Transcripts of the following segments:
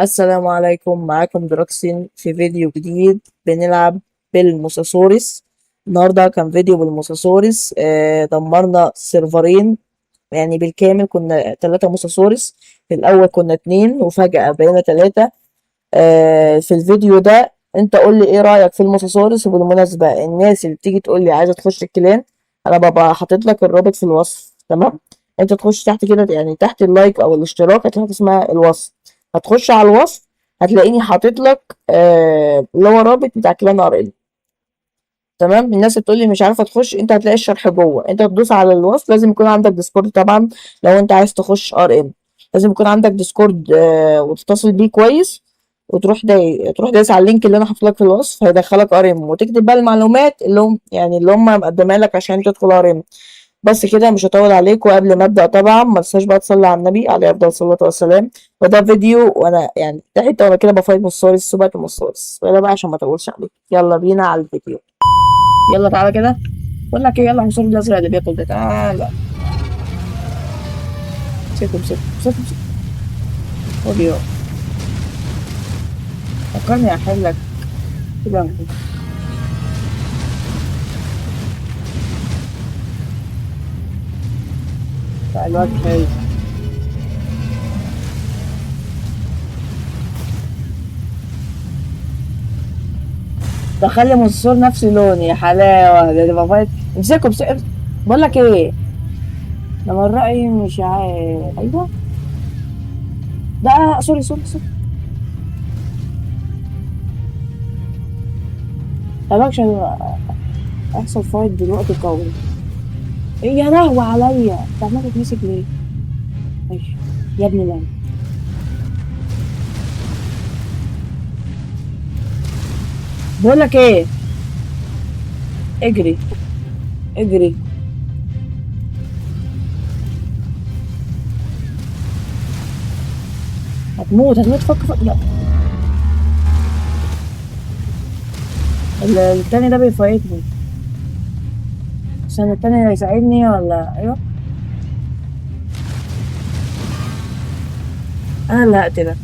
السلام عليكم، معاكم دراكسين في فيديو جديد بنلعب بالموساسورس. النهاردة كان فيديو بالموساسورس. دمرنا سيرفرين يعني بالكامل. كنا 3 موساسورس، في الأول كنا 2 وفجأة بقينا 3. في الفيديو ده انت قول لي ايه رأيك في الموساسورس. وبالمناسبة الناس اللي بتيجي تقول لي عايزة تخش الكلان، انا ببقى حاطط لك الرابط في الوصف. تمام؟ انت تخش تحت كده، يعني تحت اللايك او الاشتراك هتلاقي حاجة اسمها الوصف. هتخش على الوصف هتلاقيني حاطط لك اللي هو رابط بتاع كلان ار ال. تمام؟ الناس اللي بتقول لي مش عارفه تخش، انت هتلاقي الشرح جوه. انت تدوس على الوصف. لازم يكون عندك ديسكورد طبعا لو انت عايز تخش ار ام. لازم يكون عندك ديسكورد وتتصل بيه كويس، تروح دايس على اللينك اللي انا حاطط لك في الوصف، هيدخلك ار ام وتكتب بقى المعلومات اللي هم مقدمها لك عشان تدخل ار ام. بس كده، مش هطول عليك. وقبل ما ابدا طبعا ما تنساش بقى تصلي على النبي عليه افضل الصلاه والسلام. وده فيديو وانا يعني ده حته وانا كده بفايت مصاري سوبر مصاري ولا بقى عشان ما اطولش عليك. يلا بينا على الفيديو. يلا تعالى كده. بقول لك ايه، يلا حصان الازرق اللي بياكل ده، تعالى. امسكه امسكه امسكه امسكه. خد يا، فكرني احل لك كده. بتاع الواد حلو. ده خلي منصور نفس لوني، يا حلاوه، ده تبقى فايت. امسكه امسكه. بقول لك ايه، ده من رأيي مش عارف. ايوه، ده سوري سوري سوري. طب عشان احصل فايت دلوقتي قوي. ايه يا لهوي عليا، انت عمال تتمسك ليه؟ ماشي يا ابني لا. بقول لك ايه، اجري اجري. هتموت هتموت، فك لا. التاني ده بيفايتني. عشان التاني هيساعدني ولا ايوه. انا اللي هقتلك.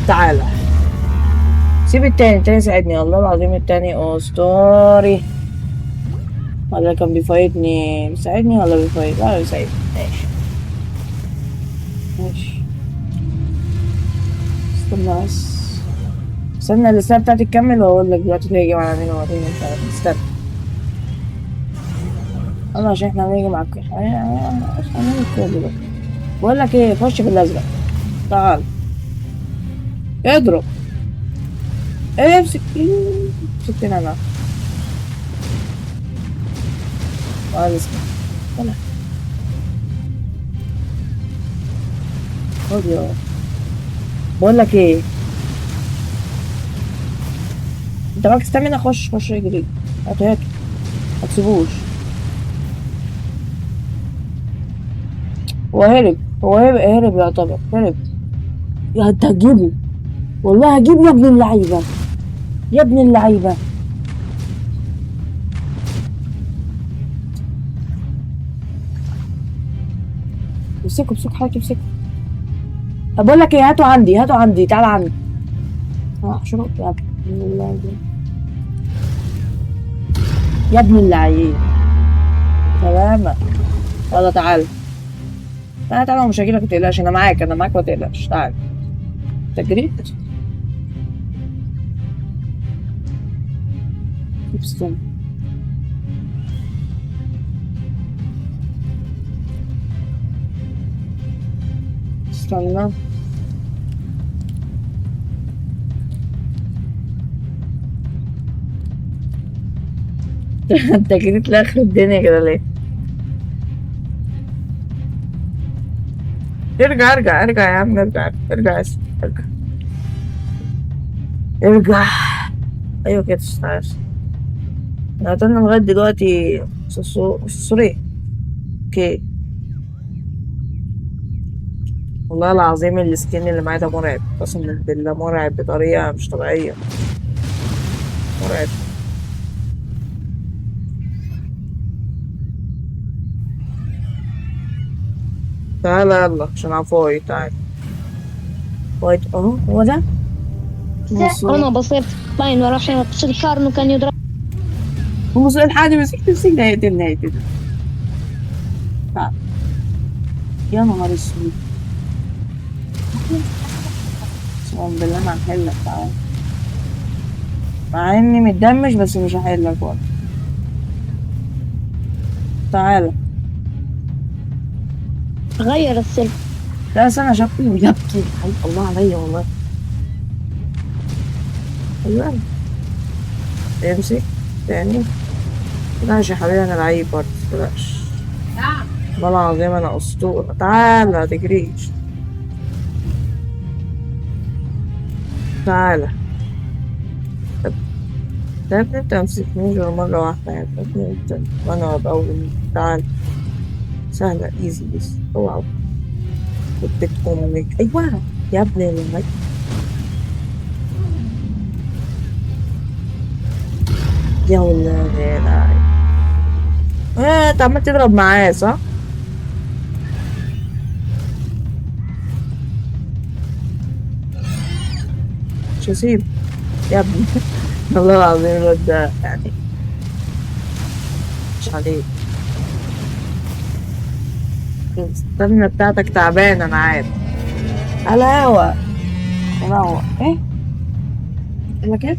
تعالى، سيب التاني يساعدني. والله العظيم التاني اسطوري. ولا كان بيفايتني، بيساعدني ولا بيفايت؟ لا بيساعدني. ماشي ماشي. استنى بس. استنى الرسالة بتاعتي تكمل واقول لك دلوقتي تهجم على مين ولا مين. استنى. انا عشان احنا هنيجي معاك عشان هنعمل كل ده. بقول لك ايه، خش في الازرق. تعال اضرب. ايه امسك مسكتني انا. تعال اسمع. يلا خد يا. بقول لك ايه، انت معاك استامينا، خش اجري. هاته هاته، ما تسيبوش. هو هرب، هرب يعتبر هرب. يا انت هتجيبه، والله هجيب يا ابن اللعيبه، يا ابن اللعيبه. امسكه امسكه، حاول تمسكه. طب بقول لك ايه، هاته عندي، تعالى عندي. شرب يا ابن اللعيبه، يا ابن اللعيبه. سلامة. يلا تعالى. تعالى تعالى، مش هجيلك، ما تقلقش، انا معاك ما تقلقش. تعالى. انت جريت. استنى استنى. انت جريت لاخر الدنيا كده ليه؟ ارجع يا عم، ارجع ارجع ارجع. ايوه كده، تعالى. انا قتلنا لغايه دلوقتي سوري. اوكي. والله العظيم السكين اللي معايا ده مرعب، قسما بالله مرعب بطريقه مش طبيعيه. مرعب. تعالى يلا عشان عفوي، تعالى. وايت اهو، هو ده موصول. انا بصير لاين ورا حين الكار انه كان يضرب. موصول الحادي، مسكنا يقتلنا. تعال. يا نهار اسود، اقسم بالله ما هحلك. تعال، مع اني متدمج بس مش هحلك برضه. تعال. غير السلك. لا استنى، شكله يبكي الله عليا والله. ايوه، امسك تاني. ماشي يا حبيبي، انا لعيب برضه متقلقش. والله العظيم انا اسطورة. تعال ما تجريش. تعال. ده انت ممسكنيش غير مرة واحدة يا ابني انت، وانا بقول تعال. سهلة ايزي بس اوعى. بيت امك، ايوه يا ابني المي. يا ولاد انت عمال تضرب معايا صح؟ مش هسيب يا ابني. والله العظيم الواد ده يعني مش عليك. الستامينا بتاعتك تعبانة انا عارف. على هوا. على هوا ايه؟ انا كده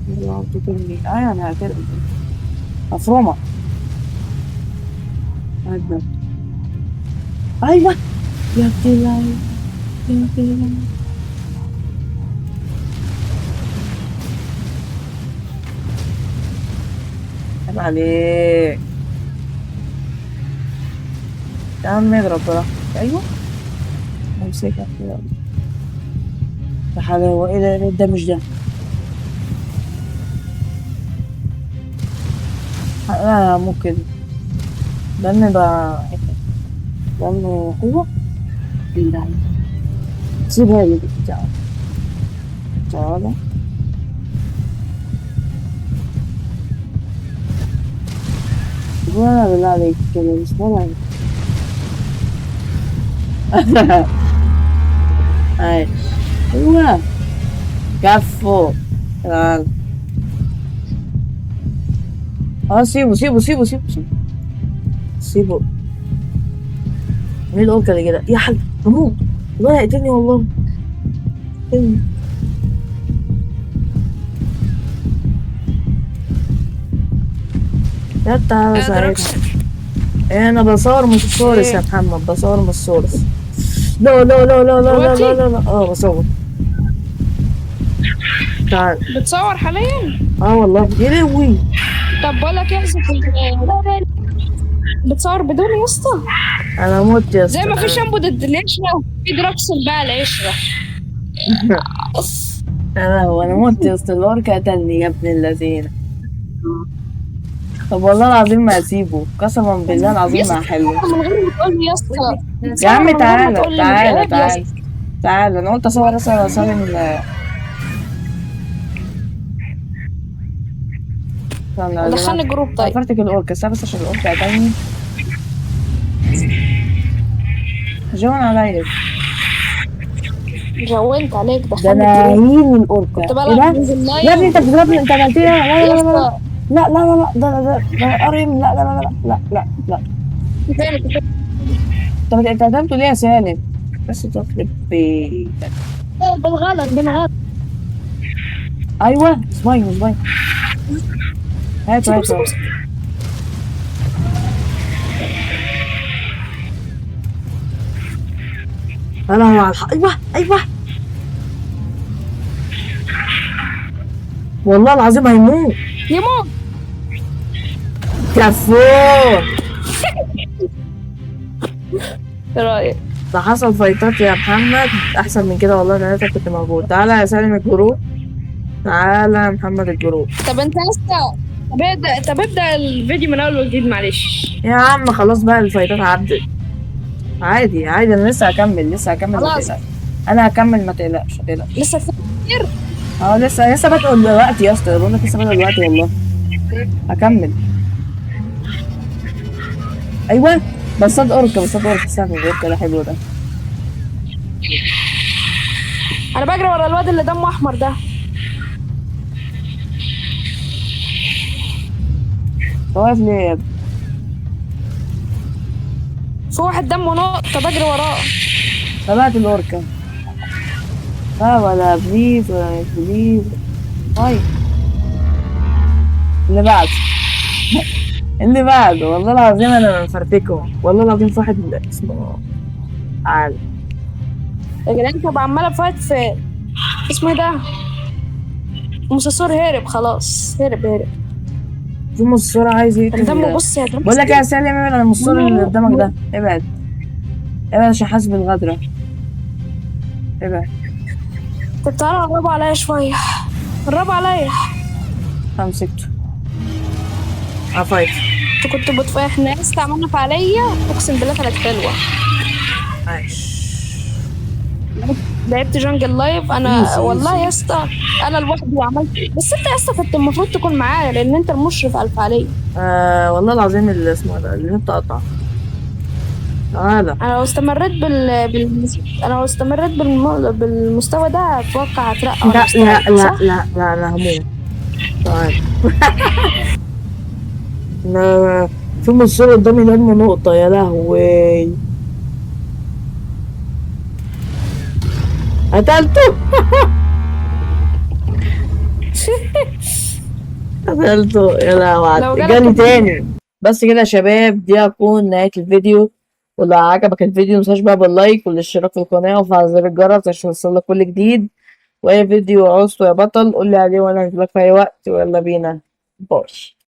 والله تقولي انا هكذا مفرومة. هكذا. ايوه يا ابني العين. يا ابني العين. عيب عليك يا عم، اضرب براحتك. ايوه امسكها كده. يا حلاوة، ايه ده؟ ده مش ده. لا مو كده. لان بقى لانه ايوه بالله. سيبها لي دي. تعال. تعال. ولا بالله عليك كده مش ولا. هاي. ايوه كفو. تعال. اه سيبه. سيبه. مين الأوركا اللي كده؟ يا حاج هموت. والله هيقتلني والله. قتلني. يا تعالى ساعتها. إيه، انا بصور من السورس يا محمد، بصور من السورس. لا اه بصور. تعال. بتصور حاليا؟ اه والله يا لهوي. طب بقول لك احذف بتصور بدون يا اسطى؟ انا مت يا زي اسطى ما في شامبو ضد القشرة في دروكس بقى القشرة. انا مت يا اسطى، الاوركا قتلني يا ابن اللذينه. طب والله العظيم ما هسيبه، قسما بالله العظيم ما هحله. بتصور من غير ما تقول لي يا اسطى. يا بتصور عم من غير ما تعالى تقول لي، مش تعالى عيب يا تعالى. اسطى. تعالى انا قلت اصور اصلا سالم. استنى يا جماعه. دخلني جروب طيب. فرتك الاوركا، استنى بس عشان الاوركا قتلني. جون عليا. جونت عليك، ده دخلني انا جروب. هين الاوركا. كنت ايه بلعب ده؟ ننزل يا ابني لايف. انت بتضربني، انت عملتني. لا يا لا لا لا اسطى لا لا لا لا ده ارم. لا. انت قتلته ليه يا سالم؟ بس تخرب بيتك. بالغلط. ايوه سباين. هات. انا على الحق. ايوه والله العظيم هيموت. يموت. كفور. ايه رايك؟ ده حصل فايتات يا محمد احسن من كده والله، انا كنت موجود. تعالى يا سالم الجروب. تعالى يا محمد الجروب. طب انت لسه. طب ابدا الفيديو من اول وجديد معلش. يا عم خلاص بقى الفايتات عدت. عادي انا لسه هكمل ما خلاص. تقلقش. انا هكمل ما تقلقش. لسه كتير. اه لسه بدأ دلوقتي يا اسطى، بقول لك لسه بدأ دلوقتي والله. هكمل. ايوه بصاد اوركا. استنى الاوركا ده حلو ده. انا بجري ورا الواد اللي دمه احمر ده. واقف ليه يا ابني؟ في واحد دمه نقطة بجري وراه. تبعت الأوركا. لا ولا بليز ولا مش بليز. طيب اللي بعده. اللي بعده والله العظيم انا مفرتكه، والله العظيم في واحد اسمه عال. يا جدعان طب عمالة فايت في اسمه ايه ده؟ موساسور هرب خلاص، هرب. في مصورة عايز كان دمه يقتل. بص يا جدعان. بقول لك يا سالم ابعد عن المصور اللي قدامك ده، ابعد ابعد عشان حاسس بالغدرة. ابعد. طب تعالوا قربوا عليا شوية، قربوا عليا. مسكته. عفايت. انتوا كنتوا احنا لسه عملنا فعالية اقسم بالله كانت حلوة. عايش. لعبت جانجل لايف انا والله يا اسطى. انا لوحدي عملت، بس انت يا اسطى كنت المفروض تكون معايا لان انت المشرف على الفعالية. والله العظيم اللي اسمه ده اللي انت قطع. تعالى. انا لو استمريت انا لو استمريت بالمستوى ده اتوقع هترقى لا وانا لا مستريح لا صح؟ لا لا انا هموت. تعالى. لا في مصور قدامي لما نقطة يا لهوي. قتلته. قتلته يا لو لهوي. جالك جالي تاني. بس كده يا شباب، دي هتكون نهاية الفيديو. ولو عجبك الفيديو متنساش بقى باللايك والاشتراك في القناة وفعل زر الجرس عشان يوصلك كل جديد. واي فيديو عوزته يا بطل قولي عليه وانا هجيبلك في اي وقت. ويلا بينا. باي.